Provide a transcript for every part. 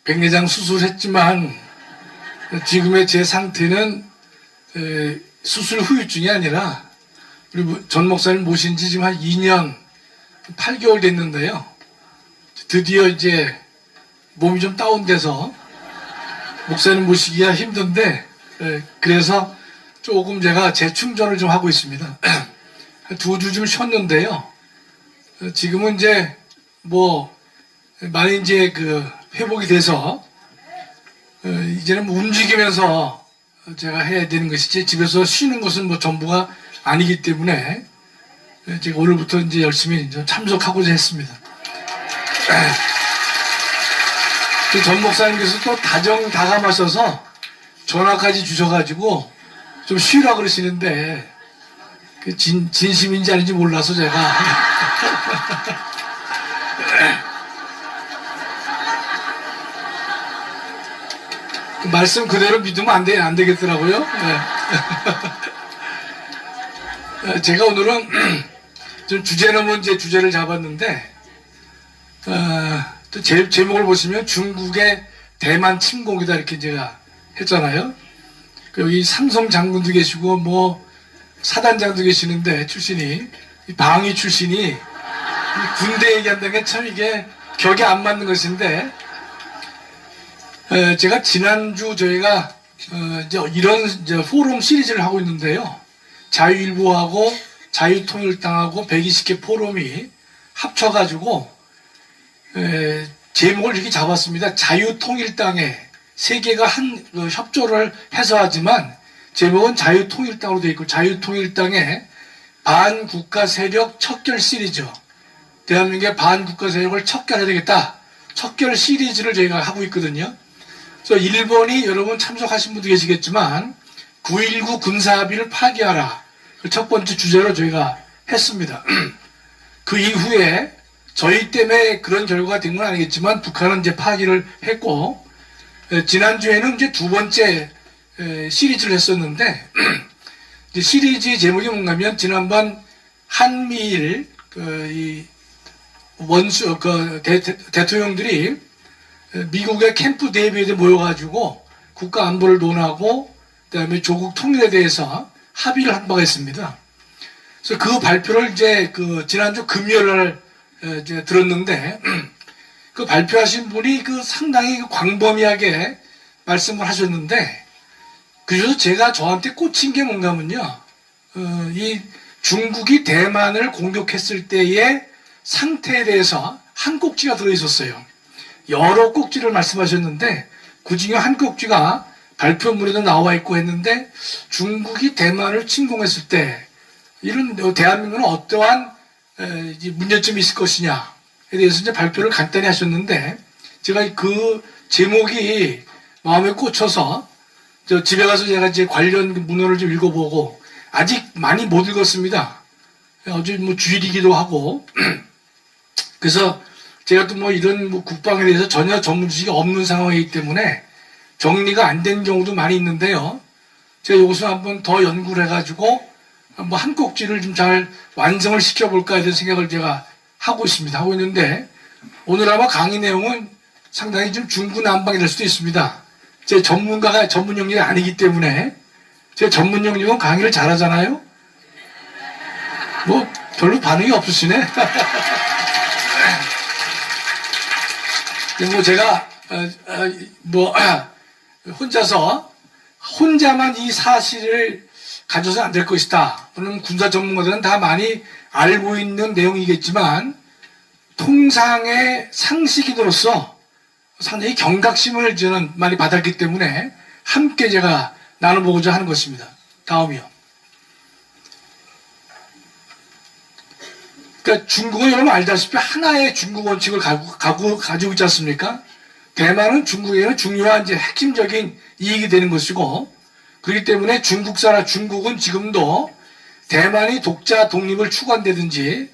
백내장 수술했지만 지금의 제 상태는 수술 후유증이 아니라 우리 전 목사님 모신 지 지금 한 2년 8개월 됐는데요. 드디어 이제 몸이 좀 다운돼서 목사님 모시기가 힘든데 그래서 조금 제가 재충전을 좀 하고 있습니다. 한 2주 좀 쉬었는데요. 지금은 이제 많이 이제 회복이 돼서 이제는 움직이면서 제가 해야 되는 것이지 집에서 쉬는 것은 전부가 아니기 때문에 제가 오늘부터 이제 열심히 좀 참석하고자 했습니다. 전 목사님께서 또 다정다감하셔서 전화까지 주셔가지고 좀 쉬라 그러시는데 진심인지 아닌지 몰라서 제가 말씀 그대로 믿으면 안 되겠더라고요. 제가 오늘은 좀 주제는 이제 주제를 잡았는데 또 제목을 보시면 중국의 대만 침공이다 이렇게 제가 했잖아요. 여기 삼성 장군도 계시고 사단장도 계시는데 출신이 방위 출신이 군대 얘기한다는 게 참 이게 격이 안 맞는 것인데 제가 지난주 저희가 이런 포럼 시리즈를 하고 있는데요. 자유일보하고 자유통일당하고 120개 포럼이 합쳐가지고 제목을 이렇게 잡았습니다. 자유통일당에 세 개가 협조를 해서 하지만 제목은 자유통일당으로 되어 있고 자유통일당의 반국가 세력 척결 시리즈, 대한민국의 반국가 세력을 척결해야 되겠다. 척결 시리즈를 저희가 하고 있거든요. 그래서 일본이 여러분 참석하신 분도 계시겠지만 9.19 군사합의를 파기하라. 그 첫 번째 주제로 저희가 했습니다. 그 이후에 저희 때문에 그런 결과가 된 건 아니겠지만 북한은 이제 파기를 했고 지난주에는 이제 두 번째 시리즈를 했었는데 이제 시리즈 제목이 뭔가면 지난번 한미일 대통령들이 미국의 캠프 데이비드에 모여가지고 국가 안보를 논하고 그다음에 조국 통일에 대해서 합의를 한 바가 있습니다. 그래서 그 발표를 이제 지난주 금요일날 이제 들었는데 그 발표하신 분이 상당히 광범위하게 말씀을 하셨는데 그래서 제가 저한테 꽂힌 게 뭔가면요. 이 중국이 대만을 공격했을 때의 상태에 대해서 한 꼭지가 들어있었어요. 여러 꼭지를 말씀하셨는데 그 중에 한 꼭지가 발표문에도 나와 있고 했는데 중국이 대만을 침공했을 때 이런 대한민국은 어떠한 문제점이 있을 것이냐에 대해서 이제 발표를 간단히 하셨는데 제가 그 제목이 마음에 꽂혀서 집에 가서 제가 이제 관련 문헌을 좀 읽어보고 아직 많이 못 읽었습니다. 어제 주일이기도 하고 그래서 제가 또 이런 국방에 대해서 전혀 전문 지식이 없는 상황이기 때문에 정리가 안 된 경우도 많이 있는데요. 제가 이것을 한번 더 연구를 해가지고 한 꼭지를 좀 잘 완성을 시켜볼까 이런 생각을 제가 하고 있습니다. 하고 있는데 오늘 아마 강의 내용은 상당히 좀 중구난방이 될 수도 있습니다. 제 전문가가 전문 영역이 아니기 때문에 제 전문 영역은 강의를 잘하잖아요. 별로 반응이 없으시네. 제가 혼자만 이 사실을 가져서는 안 될 것이다. 물론 군사 전문가들은 다 많이 알고 있는 내용이겠지만 통상의 상식인으로서 상당히 경각심을 저는 많이 받았기 때문에 함께 제가 나눠보고자 하는 것입니다. 다음이요. 그러니까 중국은 여러분 알다시피 하나의 중국 원칙을 가지고 있지 않습니까? 대만은 중국에는 중요한 이제 핵심적인 이익이 되는 것이고 그렇기 때문에 중국은 지금도 대만이 독자 독립을 추구한다든지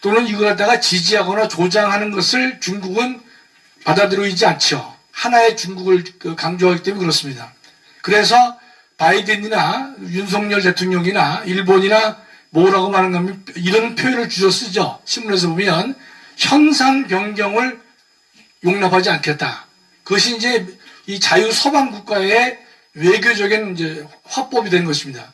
또는 이걸 갖다가 지지하거나 조장하는 것을 중국은 받아들이지 않죠. 하나의 중국을 강조하기 때문에 그렇습니다. 그래서 바이든이나 윤석열 대통령이나 일본이나 뭐라고 말하는 거면 이런 표현을 주로 쓰죠. 신문에서 보면 현상 변경을 용납하지 않겠다. 그것이 이제 이 자유 서방 국가의 외교적인 이제 화법이 된 것입니다.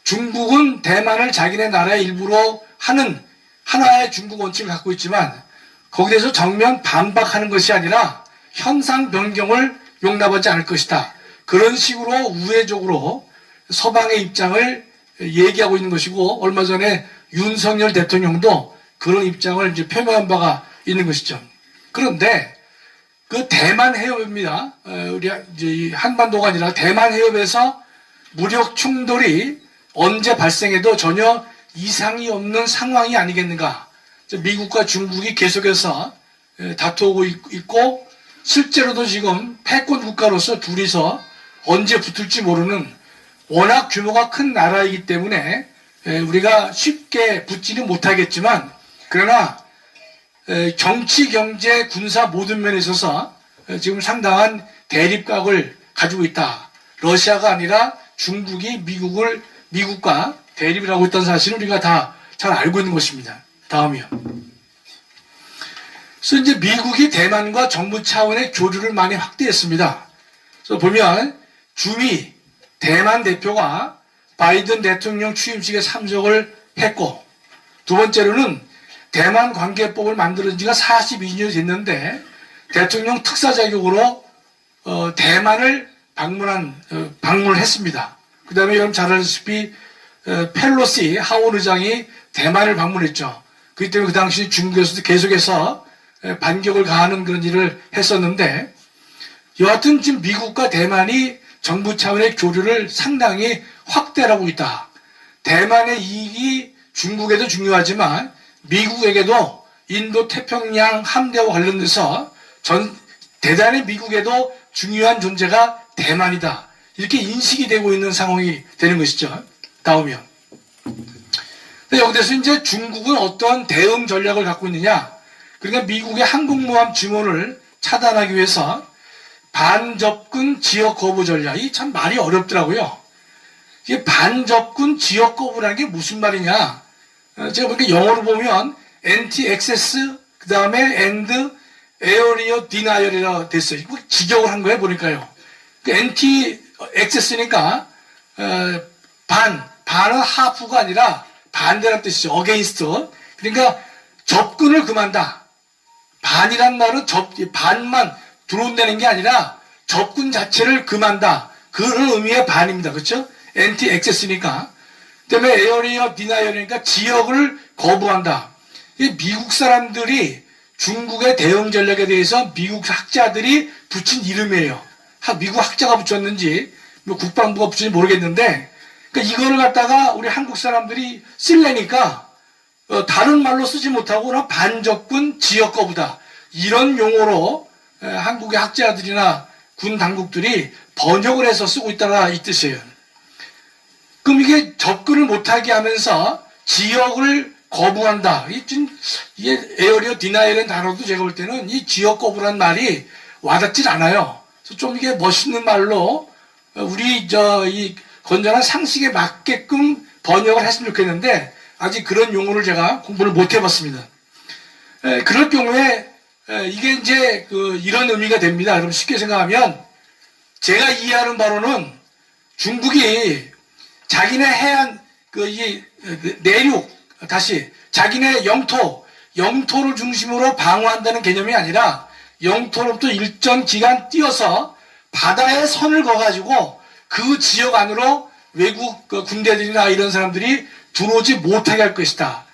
중국은 대만을 자기네 나라의 일부로 하는 하나의 중국 원칙을 갖고 있지만 거기에 대해서 정면 반박하는 것이 아니라 현상 변경을 용납하지 않을 것이다. 그런 식으로 우회적으로 서방의 입장을 얘기하고 있는 것이고 얼마 전에 윤석열 대통령도 그런 입장을 이제 표명한 바가 있는 것이죠. 그런데 그 대만 해협입니다. 우리 이제 한반도가 아니라 대만 해협에서 무력 충돌이 언제 발생해도 전혀 이상이 없는 상황이 아니겠는가. 미국과 중국이 계속해서 다투고 있고 실제로도 지금 패권 국가로서 둘이서 언제 붙을지 모르는 워낙 규모가 큰 나라이기 때문에 우리가 쉽게 붙지는 못하겠지만 그러나 정치, 경제, 군사 모든 면에 있어서 지금 상당한 대립각을 가지고 있다. 러시아가 아니라 중국이 미국과 대립을 하고 있다는 사실을 우리가 다 잘 알고 있는 것입니다. 다음이요. 그래서 이제 미국이 대만과 정부 차원의 교류를 많이 확대했습니다. 그래서 보면 주미 대만 대표가 바이든 대통령 취임식에 참석을 했고 두 번째로는 대만 관계법을 만들어진 지가 42년이 됐는데 대통령 특사 자격으로 대만을 방문을 했습니다. 그 다음에 여러분 잘 아시다시피 펠로시 하원 의장이 대만을 방문했죠. 그렇기 때문에 그 당시 중국에서도 계속해서 반격을 가하는 그런 일을 했었는데 여하튼 지금 미국과 대만이 정부 차원의 교류를 상당히 확대하고 있다. 대만의 이익이 중국에도 중요하지만 미국에게도 인도 태평양 함대와 관련돼서 대단히 미국에도 중요한 존재가 대만이다. 이렇게 인식이 되고 있는 상황이 되는 것이죠. 다음이요. 여기서 이제 중국은 어떤 대응 전략을 갖고 있느냐. 그러니까 미국의 항공모함 증원을 차단하기 위해서 반접근 지역 거부 전략. 이 참 말이 어렵더라고요. 이게 반접근 지역 거부라는 게 무슨 말이냐. 제가 보니까 영어로 보면 anti-access 그 다음에 and area denial이라고 됐어요. 직역을 한 거예요 보니까요. anti-access니까 반은 half가 아니라 반대라는 뜻이죠. against. 그러니까 접근을 금한다. 반이란 말은 반만 들어온다는 게 아니라 접근 자체를 금한다. 그런 의미의 반입니다. 그렇죠? anti-access니까. 그다음에 area denial이니까 지역을 거부한다. 미국 사람들이 중국의 대응 전략에 대해서 미국 학자들이 붙인 이름이에요. 미국 학자가 붙였는지 뭐 국방부가 붙였는지 모르겠는데 그러니까 이거를 갖다가 우리 한국 사람들이 쓰려니까 다른 말로 쓰지 못하고 반접근 지역 거부다. 이런 용어로 한국의 학자들이나 군 당국들이 번역을 해서 쓰고 있다가 이 뜻이에요. 그럼 이게 접근을 못하게 하면서 지역을 거부한다. 이게 에어리어 디나이라는 단어도 제가 볼 때는 이 지역 거부란 말이 와닿질 않아요. 그래서 좀 이게 멋있는 말로 우리 이 건전한 상식에 맞게끔 번역을 했으면 좋겠는데 아직 그런 용어를 제가 공부를 못 해봤습니다. 그럴 경우에 이게 이제 이런 의미가 됩니다. 여러분 쉽게 생각하면 제가 이해하는 바로는 중국이 자기네 해안 이 내륙 다시 자기네 영토를 중심으로 방어한다는 개념이 아니라 영토로부터 일정 기간 뛰어서 바다에 선을 그어가지고 그 지역 안으로 외국 군대들이나 이런 사람들이 들어오지 못하게 할 것이다.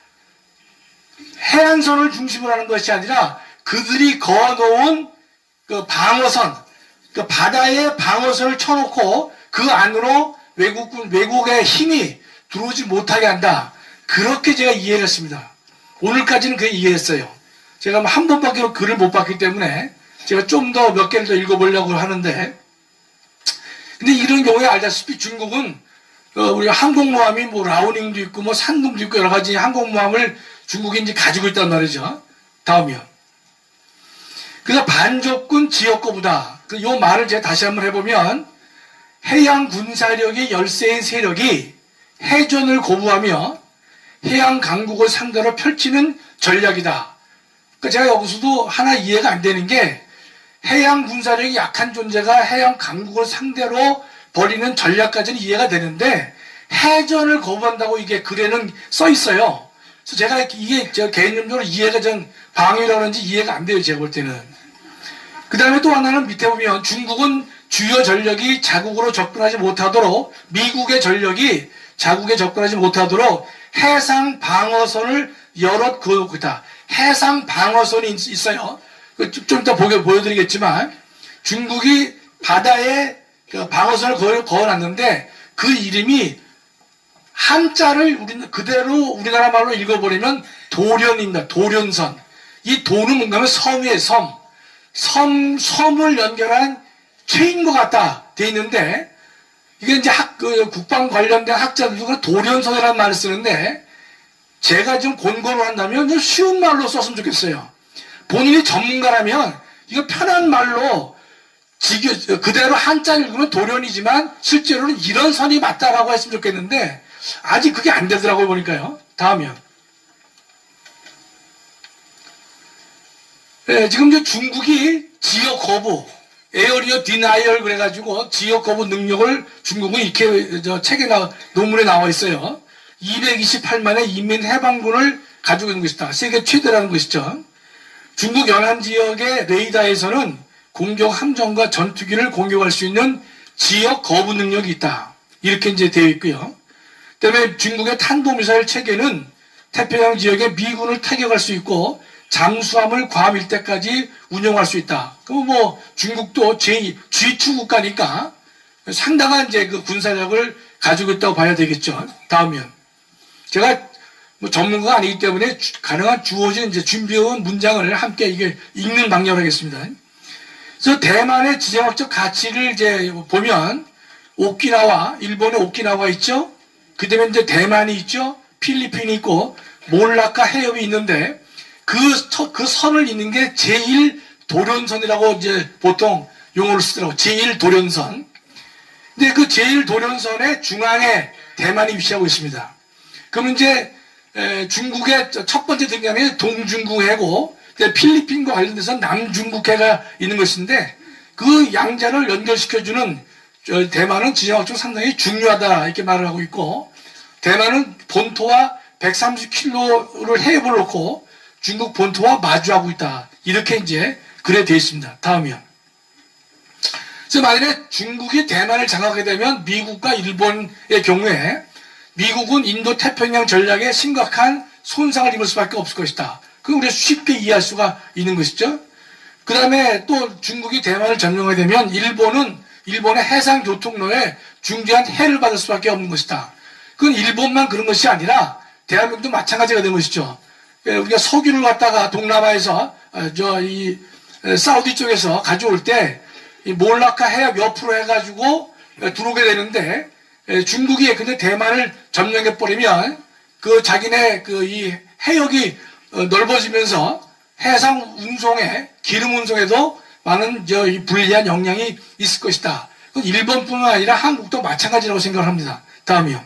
해안선을 중심으로 하는 것이 아니라 그들이 그어놓은 방어선, 바다에 방어선을 쳐놓고 그 안으로 외국의 힘이 들어오지 못하게 한다. 그렇게 제가 이해를 했습니다. 오늘까지는 그렇게 이해했어요. 제가 한 번밖에 글을 못 봤기 때문에 제가 좀 더 몇 개를 더 읽어보려고 하는데 근데 이런 경우에 알다시피 중국은 우리 항공모함이 뭐 라오닝도 있고 뭐 산둥도 있고 여러 가지 항공모함을 중국이 이제 가지고 있단 말이죠. 다음이요. 그래서 반접근 지역 거부다. 이 말을 제가 다시 한번 해보면 해양 군사력이 열세인 세력이 해전을 거부하며 해양 강국을 상대로 펼치는 전략이다. 그러니까 제가 여기서도 하나 이해가 안 되는 게 해양 군사력이 약한 존재가 해양 강국을 상대로 벌이는 전략까지는 이해가 되는데 해전을 거부한다고 이게 글에는 써 있어요. 그래서 제가 이게 저 개인적으로 이해가 좀 방위라고 하는지 이해가 안 돼요. 제가 볼 때는. 그 다음에 또 하나는 밑에 보면 중국은 주요 전력이 자국으로 접근하지 못하도록 미국의 전력이 자국에 접근하지 못하도록 해상 방어선을 여럿 그었다. 해상 방어선이 있어요. 좀 이따 보여드리겠지만 중국이 바다에 그 방어선을 그어놨는데 그 이름이 한자를 그대로 우리나라 말로 읽어버리면 도련입니다. 도련선. 이 도는 뭔가 하면 섬이에요. 섬을 연결한 체인 것 같다 돼 있는데 이게 이제 국방 관련된 학자들도 도련선이라는 말을 쓰는데 제가 좀 권고를 한다면 좀 쉬운 말로 썼으면 좋겠어요. 본인이 전문가라면 이거 편한 말로 그대로 한자를 읽으면 도련이지만 실제로는 이런 선이 맞다라고 했으면 좋겠는데 아직 그게 안 되더라고요. 보니까요. 다음이요. 네, 지금 이제 중국이 지역 거부, 에어리어 디나이얼 그래가지고 지역 거부 능력을 중국은 이렇게 논문에 나와 있어요. 228만의 인민 해방군을 가지고 있는 것이다. 세계 최대라는 것이죠. 중국 연안 지역의 레이더에서는 공격 함정과 전투기를 공격할 수 있는 지역 거부 능력이 있다. 이렇게 이제 되어 있고요. 그다음에 중국의 탄도미사일 체계는 태평양 지역의 미군을 타격할 수 있고 잠수함을 괌 일대까지 운영할 수 있다. 그럼 뭐 중국도 G2 국가니까 상당한 이제 그 군사력을 가지고 있다고 봐야 되겠죠. 다음이요. 제가 뭐 전문가가 아니기 때문에 가능한 주어진 이제 준비해온 문장을 함께 이게 읽는 방향으로 하겠습니다. 그래서 대만의 지정학적 가치를 이제 보면 오키나와, 일본의 오키나와 있죠. 그 다음에 이제 대만이 있죠. 필리핀이 있고 몰라카 해협이 있는데 그 선을 잇는 게 제1도련선이라고 이제 보통 용어를 쓰더라고. 제1도련선. 근데 그 제1도련선의 중앙에 대만이 위치하고 있습니다. 그러면 이제 중국의 첫 번째 등장이 동중국해고 필리핀과 관련돼서 남중국해가 있는 것인데 그 양자를 연결시켜주는 대만은 지정학적으로 상당히 중요하다 이렇게 말을 하고 있고 대만은 본토와 130km를 해협을 놓고 중국 본토와 마주하고 있다. 이렇게 이제 글에 되어 있습니다. 다음이요. 그래서 만약에 중국이 대만을 장악하게 되면 미국과 일본의 경우에 미국은 인도 태평양 전략에 심각한 손상을 입을 수밖에 없을 것이다. 그럼 우리가 쉽게 이해할 수가 있는 것이죠. 그 다음에 또 중국이 대만을 점령하게 되면 일본은 일본의 해상 교통로에 중대한 해를 받을 수밖에 없는 것이다. 그건 일본만 그런 것이 아니라 대한민국도 마찬가지가 된 것이죠. 우리가 석유를 갖다가 동남아에서 사우디 쪽에서 가져올 때 몰라카 해협 옆으로 해가지고 들어오게 되는데 중국이 근데 대만을 점령해 버리면 그 자기네 이 해역이 넓어지면서 해상 운송에 기름 운송에도 많은 이 불리한 영향이 있을 것이다. 그건 일본뿐만 아니라 한국도 마찬가지라고 생각을 합니다. 다음이요.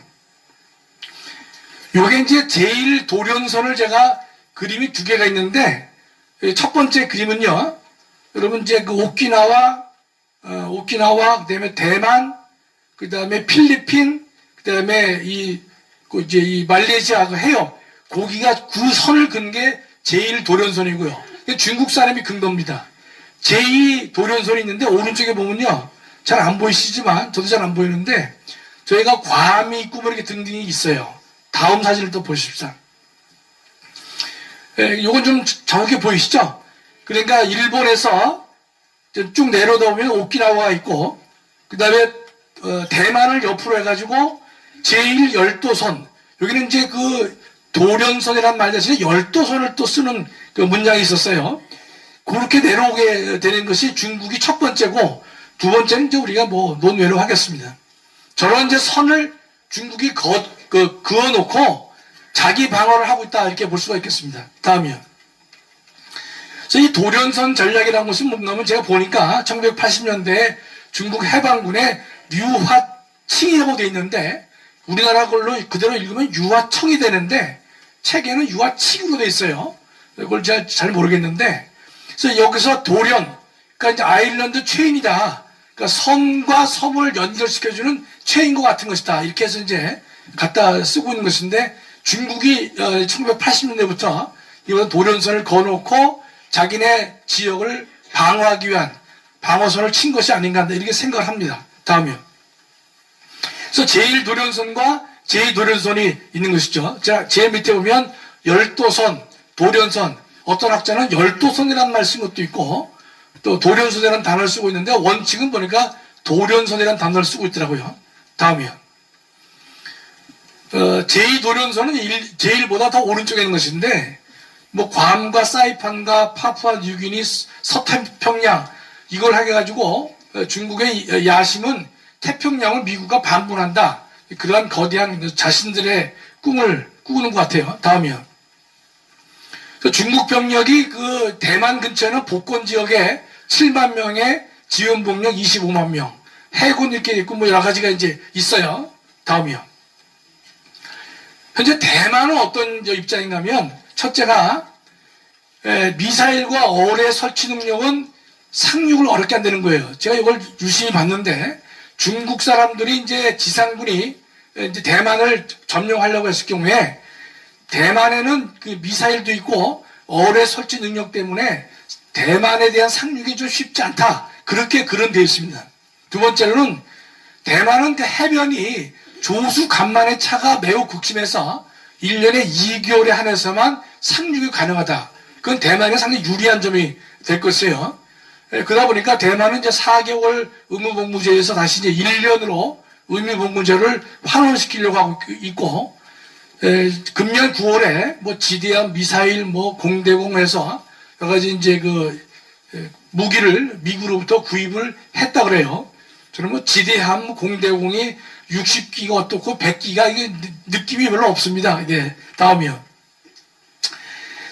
요게 이제 제1도련선을 제가 그림이 두 개가 있는데 첫 번째 그림은요. 여러분 이제 그 오키나와 그다음에 대만 그다음에 필리핀 그다음에 이 말레이시아 그 해협 거기가 그 선을 긋는 게 제1도련선이고요. 중국 사람이 근 겁니다. 제2도련선이 있는데 오른쪽에 보면요. 잘 안 보이시지만 저도 잘 안 보이는데 저희가 괌이 있고 뭐 이렇게 등등이 있어요. 다음 사진을 또 보십시오. 요건 좀 정확히 보이시죠? 그러니까 일본에서 쭉 내려다 보면 오키나와가 있고 그 다음에 대만을 옆으로 해가지고 제1열도선 여기는 이제 그 도련선이란 말 대신에 열도선을 또 쓰는 그 문장이 있었어요. 그렇게 내려오게 되는 것이 중국이 첫 번째고 두 번째는 이제 우리가 뭐 논외로 하겠습니다. 저런 이제 선을 중국이 그어놓고 자기 방어를 하고 있다 이렇게 볼 수가 있겠습니다. 다음이요. 그래서 이 도련선 전략이라는 것은 뭔가면 제가 보니까 1980년대에 중국 해방군의 류화칭이라고 되어 있는데 우리나라 걸로 그대로 읽으면 유화청이 되는데 책에는 유화칭으로 되어 있어요. 이걸 제가 잘 모르겠는데 그래서 여기서 도련 그러니까 이제 아일랜드 체인이다. 그러니까 섬과 섬을 연결시켜주는 체인과 같은 것이다. 이렇게 해서 이제 갖다 쓰고 있는 것인데, 중국이 1980년대부터 이런 도련선을 거놓고 자기네 지역을 방어하기 위한 방어선을 친 것이 아닌가 이렇게 생각을 합니다. 다음이요. 그래서 제1도련선과 제2도련선이 있는 것이죠. 자, 제 밑에 보면 열도선, 도련선, 어떤 학자는 열도선이라는 말 쓴 것도 있고 또 도련선이라는 단어를 쓰고 있는데 원칙은 보니까 도련선이라는 단어를 쓰고 있더라고요. 다음이요. 제2도련선은 제1보다 더 오른쪽에 있는 것인데 뭐 괌과 사이판과 파푸아 뉴기니, 서태평양 이걸 하게 가지고 중국의 야심은 태평양을 미국과 반분한다. 그러한 거대한 자신들의 꿈을 꾸는 것 같아요. 다음이요. 중국 병력이 그 대만 근처에는 복권 지역에 7만 명의 지원 병력 25만 명, 해군 이렇게 있고 뭐 여러 가지가 이제 있어요. 다음이요. 현재 대만은 어떤 입장인가 하면 첫째가 미사일과 어뢰 설치 능력은 상륙을 어렵게 한다는 거예요. 제가 이걸 유심히 봤는데 중국 사람들이 이제 지상군이 이제 대만을 점령하려고 했을 경우에 대만에는 그 미사일도 있고 어뢰 설치 능력 때문에 대만에 대한 상륙이 좀 쉽지 않다. 그렇게 되어 있습니다. 두 번째로는 대만은 그 해변이 조수 간만의 차가 매우 극심해서 1년에 2개월에 한해서만 상륙이 가능하다. 그건 대만에 상당히 유리한 점이 될 것이에요. 그러다 보니까 대만은 이제 4개월 의무복무제에서 다시 이제 1년으로 의무복무제를 환원시키려고 하고 있고, 금년 9월에 뭐 지대함, 미사일, 뭐 공대공해서 여러 가지 이제 무기를 미국으로부터 구입을 했다 그래요. 저는 뭐 지대함, 공대공이 60기가 어떻고 100기가 이게 느낌이 별로 없습니다. 네, 다음이요.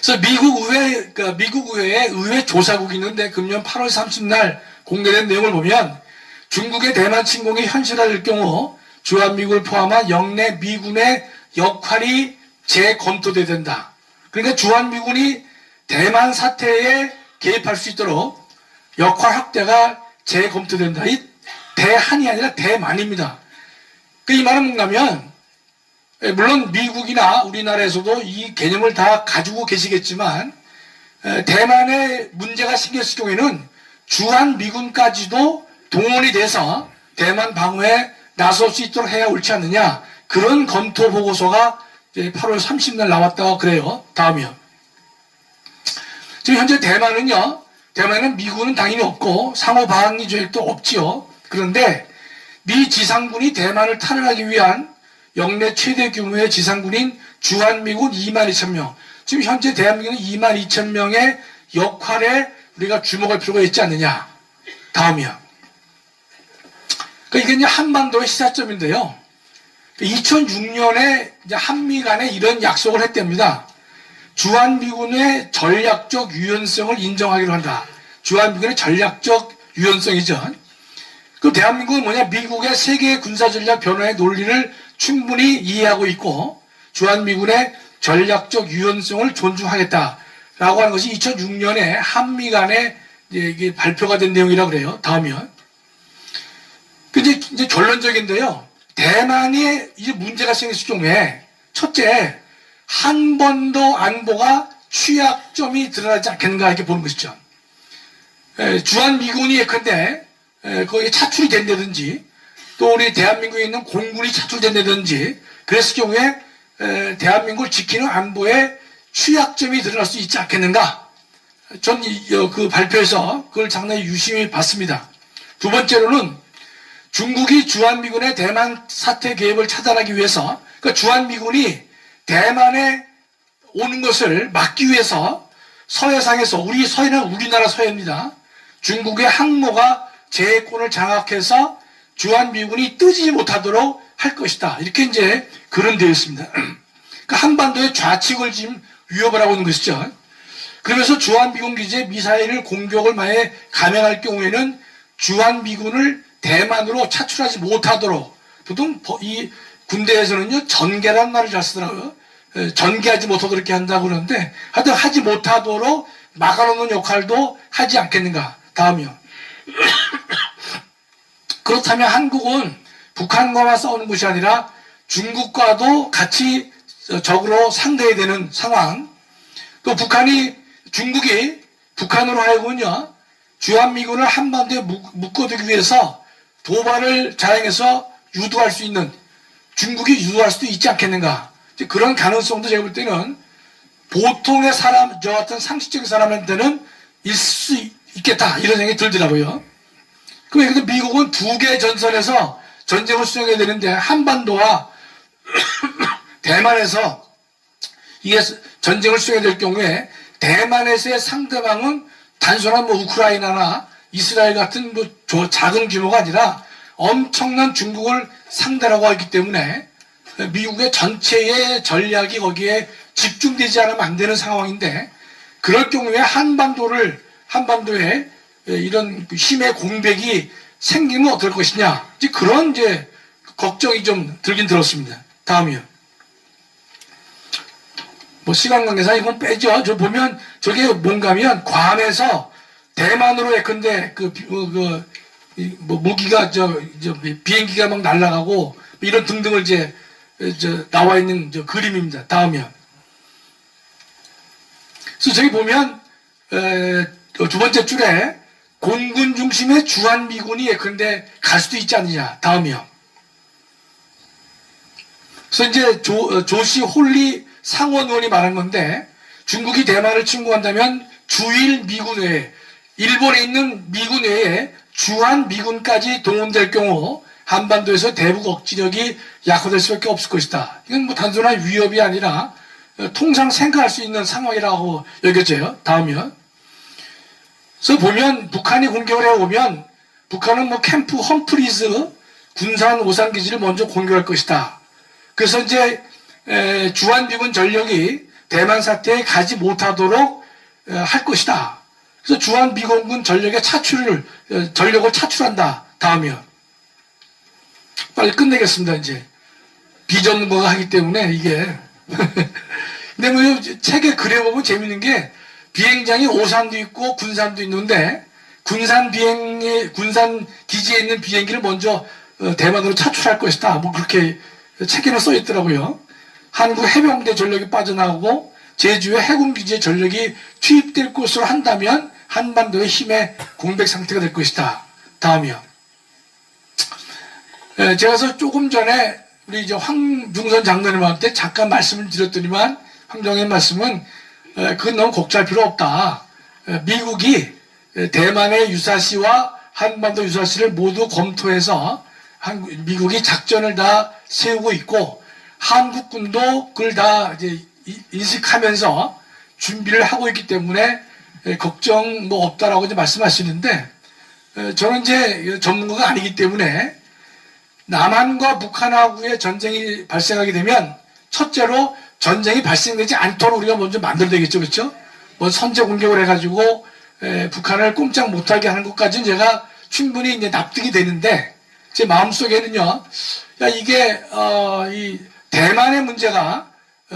그래서 미국 의회에 의회 조사국이 있는데 금년 8월 30날 공개된 내용을 보면 중국의 대만 침공이 현실화될 경우 주한미군을 포함한 영내 미군의 역할이 재검토돼야 된다. 그러니까 주한미군이 대만 사태에 개입할 수 있도록 역할 확대가 재검토된다. 이 대한이 아니라 대만입니다. 이 말은 뭔가면 물론 미국이나 우리나라에서도 이 개념을 다 가지고 계시겠지만 대만에 문제가 생겼을 경우에는 주한미군까지도 동원이 돼서 대만 방어에 나설 수 있도록 해야 옳지 않느냐. 그런 검토 보고서가 8월 30일 나왔다고 그래요. 다음이요. 지금 현재 대만은 미군은 당연히 없고 상호 방위 조약도 없지요. 그런데 미 지상군이 대만을 탈환하기 위한 역내 최대 규모의 지상군인 주한미군 22,000명. 지금 현재 대한민국은 22,000명의 역할에 우리가 주목할 필요가 있지 않느냐. 다음이야. 그러니까 이게 이제 한반도의 시사점인데요. 2006년에 이제 한미 간에 이런 약속을 했답니다. 주한미군의 전략적 유연성을 인정하기로 한다. 주한미군의 전략적 유연성이죠. 그 대한민국은 뭐냐? 미국의 세계 군사전략 변화의 논리를 충분히 이해하고 있고 주한미군의 전략적 유연성을 존중하겠다라고 하는 것이 2006년에 한미 간에 이게 발표가 된 내용이라고 그래요. 다음이요. 이제 결론적인데요. 대만에 이제 문제가 생겼을 경우에 첫째, 한 번도 안보가 취약점이 드러나지 않겠는가 이렇게 보는 것이죠. 주한미군이 예컨대 거기에 차출이 된다든지 또 우리 대한민국에 있는 공군이 차출된다든지 그랬을 경우에 대한민국을 지키는 안보에 취약점이 드러날 수 있지 않겠는가. 전 그 발표에서 그걸 상당히 유심히 봤습니다. 두 번째로는 중국이 주한미군의 대만 사태 개입을 차단하기 위해서 그러니까 주한미군이 대만에 오는 것을 막기 위해서 서해상에서 우리 서해는 우리나라 서해입니다. 중국의 항모가 제해권을 장악해서 주한미군이 뜨지 못하도록 할 것이다. 이렇게 이제 거론되어 있습니다. 그러니까 한반도의 좌측을 지금 위협을 하고 있는 것이죠. 그러면서 주한미군 기지에 미사일을 공격을 만약에 감행할 경우에는 주한미군을 대만으로 차출하지 못하도록 보통 이 군대에서는요 전개라는 말을 잘 쓰더라고요. 전개하지 못하도록 그렇게 한다고 그러는데 하여튼 하지 못하도록 막아놓는 역할도 하지 않겠는가. 다음이요. 그렇다면 한국은 북한과만 싸우는 것이 아니라 중국과도 같이 적으로 상대해야 되는 상황. 또 중국이 북한으로 하여금은요, 주한미군을 한반도에 묶어두기 위해서 도발을 자행해서 유도할 수 있는, 중국이 유도할 수도 있지 않겠는가. 그런 가능성도 제가 볼 때는 보통의 사람, 저 같은 상식적인 사람한테는 있을 수 있겠다, 이런 생각이 들더라고요. 그래서 미국은 두 개의 전선에서 전쟁을 수행해야 되는데, 한반도와 대만에서 이게 전쟁을 수행해야 될 경우에, 대만에서의 상대방은 단순한 우크라이나나 이스라엘 같은 작은 규모가 아니라 엄청난 중국을 상대라고 하기 때문에 미국의 전체의 전략이 거기에 집중되지 않으면 안 되는 상황인데, 그럴 경우에 한반도에 이런 힘의 공백이 생기면 어떨 것이냐, 그런 걱정이 좀 들긴 들었습니다. 다음이요. 시간 관계상 이건 빼죠. 저 보면 저게 뭔가면 괌에서 대만으로 예컨대 무기가 비행기가 막 날아가고 이런 등등을 나와 있는 그림입니다. 다음이요. 그래서 저기 보면 두 번째 줄에 공군 중심의 주한미군이 예컨대 갈 수도 있지 않느냐. 다음이요. 그래서 이제 조시 홀리 상원 의원이 말한 건데, 중국이 대만을 침공한다면 주일 미군 외에, 일본에 있는 미군 외에 주한 미군까지 동원될 경우 한반도에서 대북 억지력이 약화될 수밖에 없을 것이다. 이건 단순한 위협이 아니라 통상 생각할 수 있는 상황이라고 여겨져요. 다음이요. 그래서 보면 북한이 공격을 해오면 북한은 캠프 험프리즈 군산 오산기지를 먼저 공격할 것이다. 그래서 이제 주한미군 전력이 대만 사태에 가지 못하도록 할 것이다. 그래서 주한미군군 전력을 차출한다. 다음이요. 빨리 끝내겠습니다. 이제 비전문가가 하기 때문에 이게. 근데 책에 그려보면 재밌는 게, 비행장이 오산도 있고 군산도 있는데, 군산 기지에 있는 비행기를 먼저 대만으로 차출할 것이다. 그렇게 책에는 써 있더라고요. 한국 해병대 전력이 빠져나오고 제주의 해군기지의 전력이 투입될 것으로 한다면 한반도의 힘의 공백 상태가 될 것이다. 다음이요. 제가 조금 전에 우리 황중선 장로님한테 잠깐 말씀을 드렸더니만, 황정의 말씀은 그건 너무 곡잘 필요 없다. 미국이 대만의 유사시와 한반도 유사시를 모두 검토해서 미국이 작전을 다 세우고 있고, 한국군도 그걸 다 인식하면서 준비를 하고 있기 때문에 걱정 없다라고 말씀하시는데, 저는 전문가가 아니기 때문에, 남한과 북한하고의 전쟁이 발생하게 되면 첫째로 전쟁이 발생되지 않도록 우리가 먼저 만들어야 되겠죠. 그렇죠? 선제 공격을 해가지고 북한을 꼼짝 못하게 하는 것까지는 제가 충분히 납득이 되는데, 제 마음속에는요, 이게 이 대만의 문제가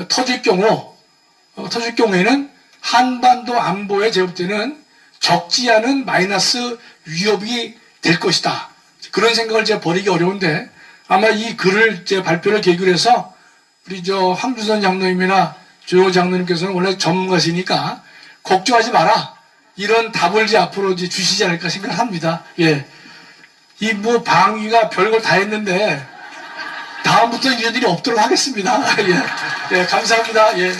터질 경우에는 한반도 안보에 제가 볼 때는 적지 않은 마이너스 위협이 될 것이다. 그런 생각을 제가 버리기 어려운데, 아마 이 글을 발표를 계기로 해서 우리 황준선 장로님이나 조용호 장로님께서는 원래 전문가시니까 걱정하지 마라, 이런 답을 앞으로 주시지 않을까 생각합니다. 예. 이 방위가 별걸 다 했는데 다음부터 이런 일이 없도록 하겠습니다. 예. 예, 감사합니다. 예.